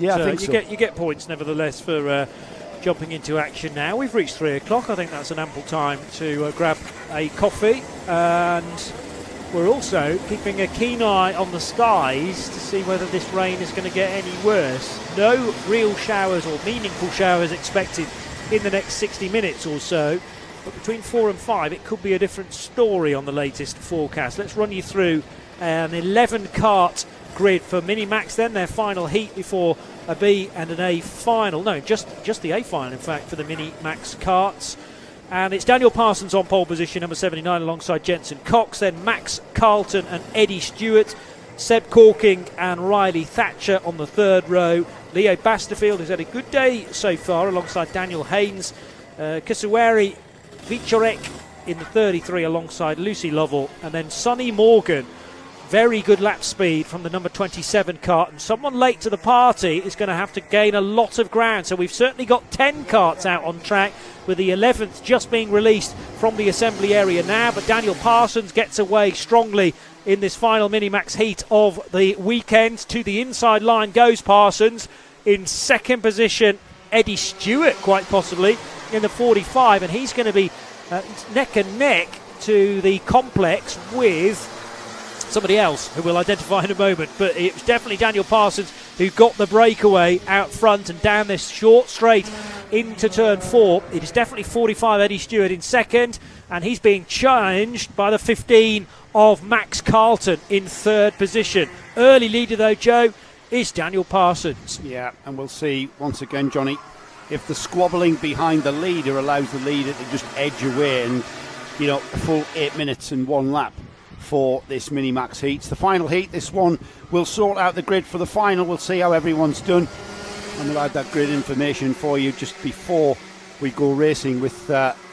Yeah, I think you so. You get points nevertheless for jumping into action now. We've reached 3 o'clock. I think that's an ample time to grab a coffee, and we're also keeping a keen eye on the skies to see whether this rain is going to get any worse. No real showers or meaningful showers expected in the next 60 minutes or so, but between 4 and 5 it could be a different story on the latest forecast. Let's run you through an 11 kart grid for Minimax, then their final heat before a B and an A final. No, just the A final in fact for the Minimax karts. And it's Daniel Parsons on pole position, number 79, alongside Jensen Cox. Then Max Carlton and Eddie Stewart, Seb Corking and Riley Thatcher on the third row. Leo Basterfield, who's had a good day so far, alongside Daniel Haynes. Kisawari Vicharek in the 33 alongside Lucy Lovell. And then Sonny Morgan, very good lap speed from the number 27 kart, and someone late to the party is going to have to gain a lot of ground. So we've certainly got 10 karts out on track, with the 11th just being released from the assembly area now. But Daniel Parsons gets away strongly in this final Minimax heat of the weekend. To the inside line goes Parsons. In second position, Eddie Stewart, quite possibly, in the 45, and he's going to be neck and neck to the complex with somebody else who we'll identify in a moment. But it was definitely Daniel Parsons who got the breakaway out front and down this short straight into turn 4. It is definitely 45 Eddie Stewart in second, and he's being challenged by the 15 of Max Carlton in third position. Early leader though, Joe, is Daniel Parsons. Yeah, and we'll see once again, Johnny, if the squabbling behind the leader allows the leader to just edge away, and a full 8 minutes and 1 lap for this Minimax heat. It's the final heat. This one will sort out the grid for the final. We'll see how everyone's done, and we'll add that grid information for you just before we go racing with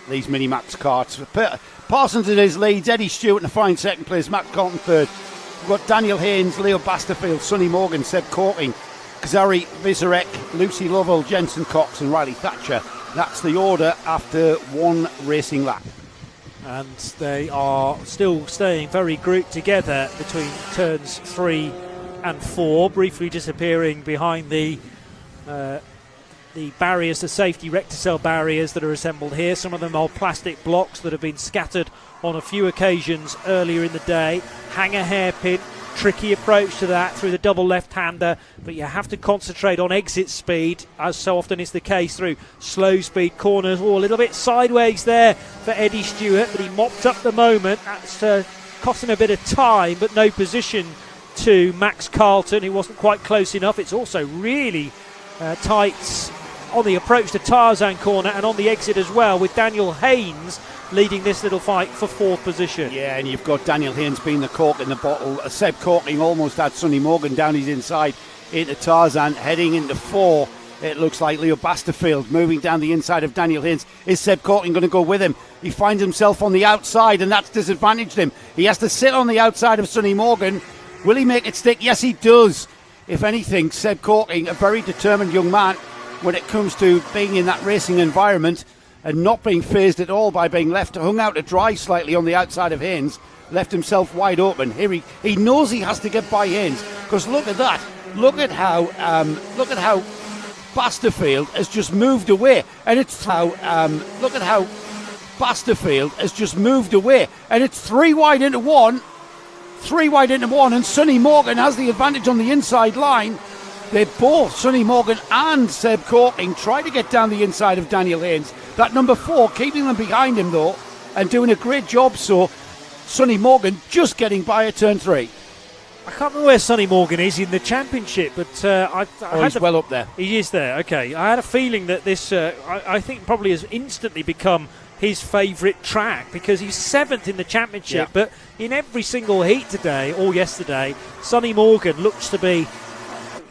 these Minimax karts. Parsons in his leads, Eddie Stewart in a fine second place, Max Carlton third. We've got Daniel Haynes, Leo Basterfield, Sonny Morgan, Seb Corking, Kazari Vizarek, Lucy Lovell, Jensen Cox and Riley Thatcher. That's the order after one racing lap. And they are still staying very grouped together between turns 3 and 4, briefly disappearing behind the barriers, the safety recticel barriers that are assembled here. Some of them are plastic blocks that have been scattered on a few occasions earlier in the day. Hanger hairpin, tricky approach to that through the double left-hander, but you have to concentrate on exit speed, as so often is the case through slow speed corners. A little bit sideways there for Eddie Stewart, but he mopped up the moment. That's cost him a bit of time, but no position to Max Carlton, who wasn't quite close enough. It's also really tight on the approach to Tarzan corner and on the exit as well, with Daniel Haynes leading this little fight for fourth position. Yeah, and you've got Daniel Haynes being the cork in the bottle. Seb Corking almost had Sonny Morgan down his inside into Tarzan. Heading into 4, it looks like Leo Basterfield moving down the inside of Daniel Haynes. Is Seb Corking going to go with him? He finds himself on the outside, and that's disadvantaged him. He has to sit on the outside of Sonny Morgan. Will he make it stick? Yes, he does. If anything, Seb Corking, a very determined young man when it comes to being in that racing environment, and not being fazed at all by being hung out to dry slightly on the outside of Haynes, left himself wide open. Here he knows he has to get by Haynes, because look at that. Look at how Basterfield has just moved away, and it's look at how Basterfield has just moved away, and it's 3 wide into one, and Sonny Morgan has the advantage on the inside line. They both, Sonny Morgan and Seb Corking, try to get down the inside of Daniel Haynes. That number 4 keeping them behind him though, and doing a great job. So Sonny Morgan just getting by at turn 3. I can't remember where Sonny Morgan is in the championship, but he's well up there. He is there. Okay, I had a feeling that this, I think, probably has instantly become his favourite track, because he's 7th in the championship. Yeah. But in every single heat today or yesterday, Sonny Morgan looks to be,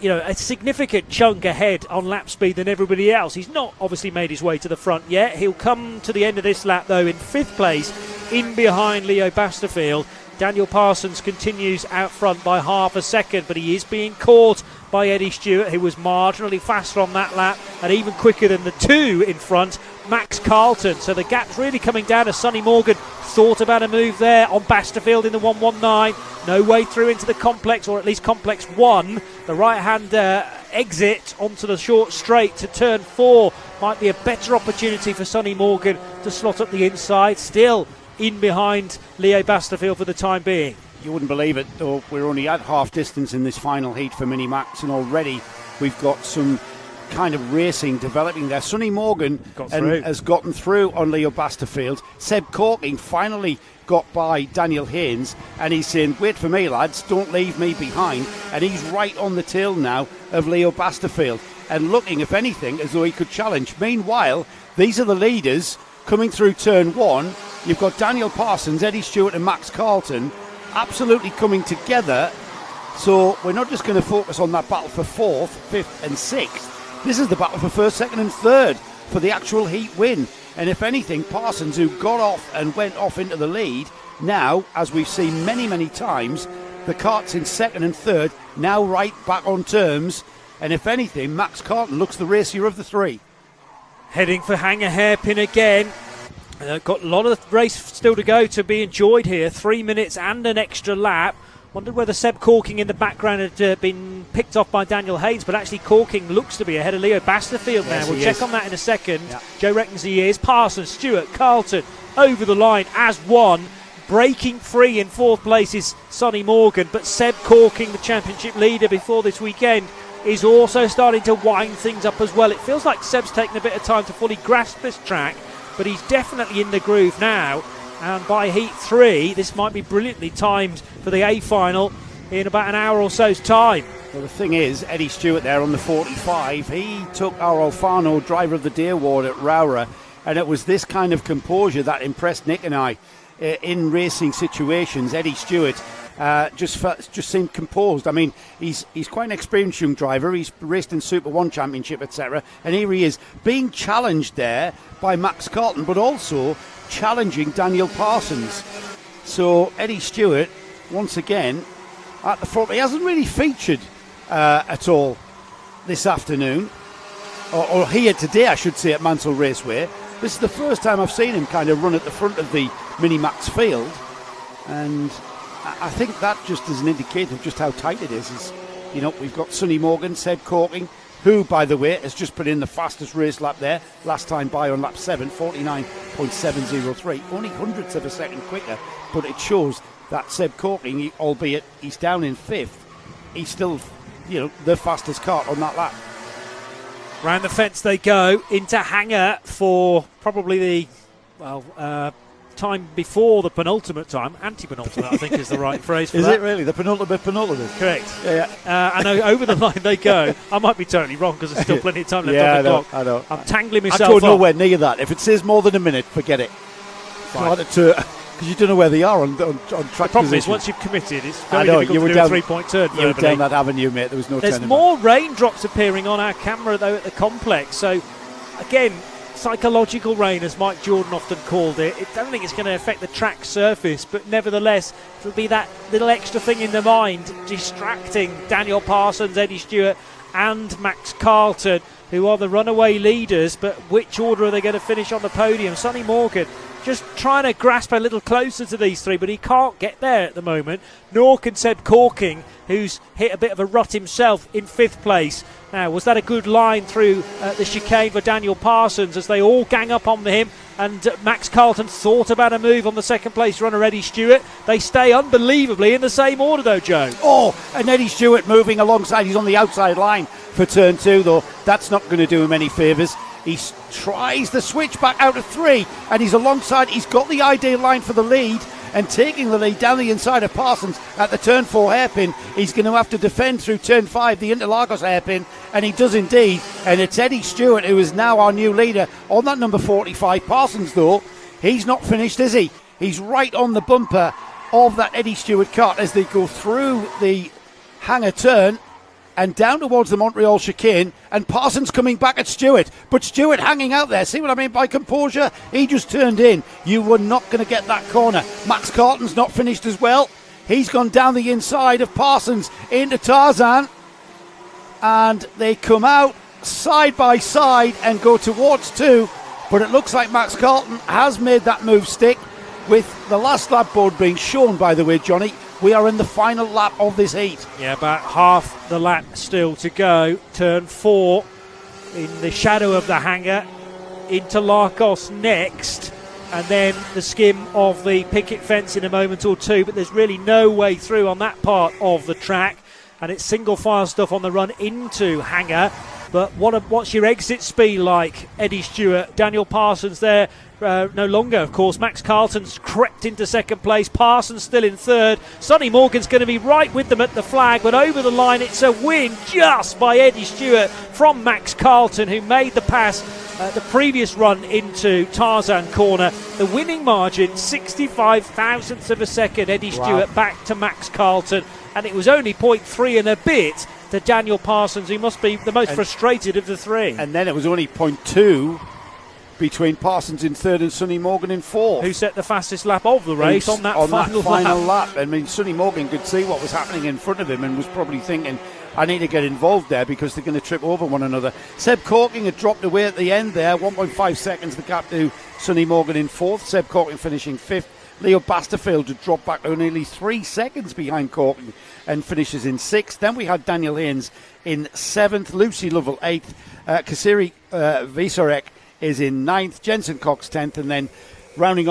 a significant chunk ahead on lap speed than everybody else. He's not obviously made his way to the front yet. He'll come to the end of this lap though in 5th place, in behind Leo Basterfield. Daniel Parsons continues out front by half a second, but he is being caught by Eddie Stewart, who was marginally faster on that lap and even quicker than the 2 in front, Max Carlton. So the gap's really coming down as Sonny Morgan thought about a move there on Basterfield in the 119. No way through into the complex, or at least complex 1. The right-hander exit onto the short straight to turn 4 might be a better opportunity for Sonny Morgan to slot up the inside. Still in behind Leo Basterfield for the time being. You wouldn't believe it, though. We're only at half distance in this final heat for Mini Max, and already we've got some kind of racing developing there. Sonny Morgan has gotten through on Leo Basterfield. Seb Corking finally got by Daniel Haynes, and he's saying, wait for me, lads, don't leave me behind. And he's right on the tail now of Leo Basterfield and looking, if anything, as though he could challenge. Meanwhile, these are the leaders coming through turn 1. You've got Daniel Parsons, Eddie Stewart and Max Carlton absolutely coming together. So we're not just going to focus on that battle for 4th, 5th and 6th. This is the battle for 1st, 2nd and 3rd for the actual heat win. And if anything, Parsons, who got off and went off into the lead, now, as we've seen many, many times, the kart's in 2nd and 3rd, now right back on terms. And if anything, Max Carlton looks the racier of the 3. Heading for Hanger Hairpin again. Got a lot of the race still to go to be enjoyed here. 3 minutes and an extra lap. Wondered whether Seb Corking in the background had been picked off by Daniel Haynes, but actually Corking looks to be ahead of Leo Basterfield now. Yes, we'll check on that in a second. Yeah. Joe reckons he is. Parsons, Stewart, Carlton over the line as one. Breaking free in 4th place is Sonny Morgan, but Seb Corking, the championship leader before this weekend, is also starting to wind things up as well. It feels like Seb's taken a bit of time to fully grasp this track, but he's definitely in the groove now. And by heat 3, this might be brilliantly timed for the A final in about an hour or so's time. Well, the thing is, Eddie Stewart there on the 45, he took our Alfano Driver of the Day award at Rowra, and it was this kind of composure that impressed Nick and I in racing situations. Eddie Stewart just seemed composed. I mean, he's quite an experienced young driver. He's raced in Super 1 Championship, etc. And here he is being challenged there by Max Carlton, but also challenging Daniel Parsons. So Eddie Stewart, once again, at the front. He hasn't really featured at all this afternoon, or here today, I should say, at Mansell Raceway. This is the first time I've seen him kind of run at the front of the Mini Max field, and I think that just is an indicator of just how tight it is. You know, we've got Sonny Morgan, Seb Corking, who, by the way, has just put in the fastest race lap there, last time by on lap 7, 49.703, only hundredths of a second quicker, but it shows that Seb Corking, albeit he's down in 5th, he's still, you know, the fastest kart on that lap. Round the fence they go, into Hanger for probably the, time before the penultimate time. Anti-penultimate, I think is the right phrase for that. Is it really? The penultimate? Correct. Yeah. And over the line they go. I might be totally wrong because there's still plenty of time left on the clock. I know. I'm tangling myself I don't know where near that. If it says more than a minute, forget it. Because you don't know where they are on track position. The problem is, once you've committed, it's very difficult to do a 3-point turn. You were down that avenue, mate. There was no There's more raindrops appearing on our camera, though, at the complex. So, again, psychological rain, as Mike Jordan often called it. I don't think it's going to affect the track surface, but nevertheless, it'll be that little extra thing in the mind, distracting Daniel Parsons, Eddie Stewart and Max Carlton, who are the runaway leaders, but which order are they going to finish on the podium? Sonny Morgan just trying to grasp a little closer to these three, but he can't get there at the moment. Nor can Seb Corking, who's hit a bit of a rut himself in 5th place. Now, was that a good line through the chicane for Daniel Parsons as they all gang up on him? And Max Carlton thought about a move on the 2nd place runner, Eddie Stewart. They stay unbelievably in the same order, though, Joe. Oh, and Eddie Stewart moving alongside. He's on the outside line for turn 2, though. That's not going to do him any favours. He tries the switch back out of 3, and he's alongside. He's got the ideal line for the lead, and taking the lead down the inside of Parsons at the turn 4 hairpin. He's going to have to defend through turn 5, the Interlagos hairpin, and he does indeed. And it's Eddie Stewart who is now our new leader on that number 45. Parsons, though, he's not finished, is he? He's right on the bumper of that Eddie Stewart kart as they go through the Hanger turn and down towards the Montreal chicane, and Parsons coming back at Stewart, but Stewart hanging out there. See what I mean by composure? He just turned in. You were not going to get that corner. Max Carlton's not finished as well. He's gone down the inside of Parsons into Tarzan, and they come out side by side and go towards 2, but it looks like Max Carlton has made that move stick, with the last lap board being shown, by the way, Johnny, We are in the final lap of this heat. Yeah, about half the lap still to go. Turn 4 in the shadow of the hangar. Interlagos next, and then the skim of the picket fence in a moment or two, but there's really no way through on that part of the track, and it's single file stuff on the run into hangar. But what's your exit speed like, Eddie Stewart? Daniel Parsons there, no longer, of course. Max Carlton's crept into second place. Parsons still in third. Sonny Morgan's going to be right with them at the flag, but over the line it's a win just by Eddie Stewart from Max Carlton, who made the pass the previous run into Tarzan Corner. The winning margin, 65 thousandths of a second. Eddie Stewart back to Max Carlton, and it was only 0.3 and a bit to Daniel Parsons, who must be the most frustrated of the three. And then it was only 0.2 between Parsons in third and Sonny Morgan in fourth. Who set the fastest lap of the race on that final lap. I mean, Sonny Morgan could see what was happening in front of him and was probably thinking, I need to get involved there because they're going to trip over one another. Seb Corking had dropped away at the end there, 1.5 seconds the gap to Sonny Morgan in fourth. Seb Corking finishing fifth. Leo Basterfield had dropped back to nearly 3 seconds behind Corking and finishes in sixth. Then we had Daniel Haynes in seventh, Lucy Lovell eighth, Kasiri Visorek is in ninth, Jensen Cox 10th, and then rounding